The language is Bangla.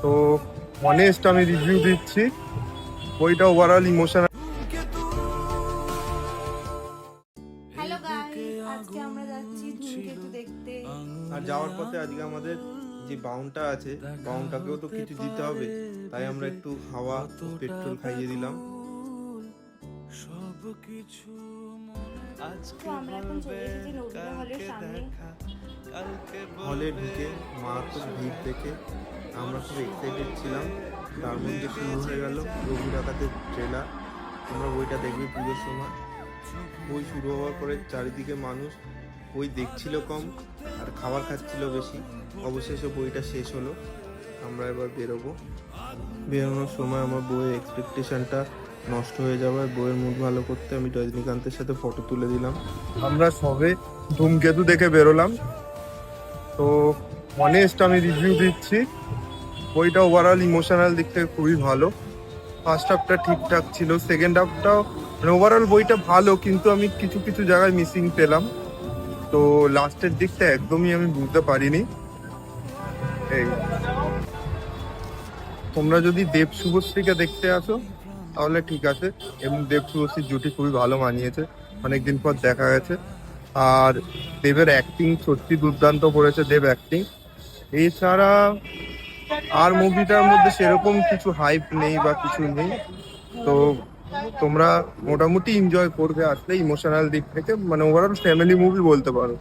তো অনেস্ট আমি রিভিউ দিচ্ছি, বইটা ওভারঅল ইমোশনাল। হ্যালো গাইস, আজকে আমরা যাচ্ছি ধূমকেতু দেখতে। আর যাওয়ার পথে আজকে আমাদের যে বাউনটা আছে, বাউনটাকেও তো কিছু দিতে হবে, তাই আমরা একটু হাওয়া পেট্রোল খাইয়ে দিলাম। তো আমরা এখন চলে এসেছি নদিয়া হলের সামনে। হলে ঢুকে মারাত্মক ভিড় দেখে আমরা খুব এক্সাইটেড ছিলাম। তার মধ্যে শুরু হয়ে গেল রঘু ডাকাতের ট্রেলার। আমরা বইটা দেখবি পুজোর সময়। বই শুরু হওয়ার পরে চারিদিকে মানুষ বই দেখছিল কম আর খাবার খাচ্ছিল বেশি। অবশেষে বইটা শেষ হলো, আমরা এবার বেরোবো। বেরোনোর সময় আমার বইয়ের এক্সপেকটেশনটা নষ্ট হয়ে যাওয়ায় বইয়ের মুড ভালো করতে আমি রজনীকান্তের সাথে ফটো তুলে দিলাম। আমরা সবে ধূমকেতু দেখে বেরোলাম। তো অনেস্ট আমি রিভিউ দিচ্ছি, বইটা ওভারঅল ইমোশনাল দিক থেকে খুবই ভালো। ফার্স্ট হাফটা ঠিকঠাক ছিল, সেকেন্ড হাফটাও মানে ওভারঅল বইটা ভালো, কিন্তু আমি কিছু কিছু জায়গায় মিসিং পেলাম। তো লাস্টের দিকটা একদমই আমি বুঝতে পারিনি। এই তোমরা যদি দেব শুভশ্রীকে দেখতে আসো তাহলে ঠিক আছে, এবং দেব শুভশ্রীর জুটি খুবই ভালো মানিয়েছে, অনেকদিন পর দেখা গেছে। আর দেবের অ্যাক্টিং সত্যি দুর্দান্ত করেছে দেব অ্যাক্টিং। এছাড়া আর মুভিটার মধ্যে সেরকম কিছু হাইপ নেই বা কিছু নেই। তো তোমরা মোটামুটি এনজয় করবে আসলে, ইমোশনাল দিক থেকে মানে ওভারঅল ফ্যামিলি মুভি বলতে পারো।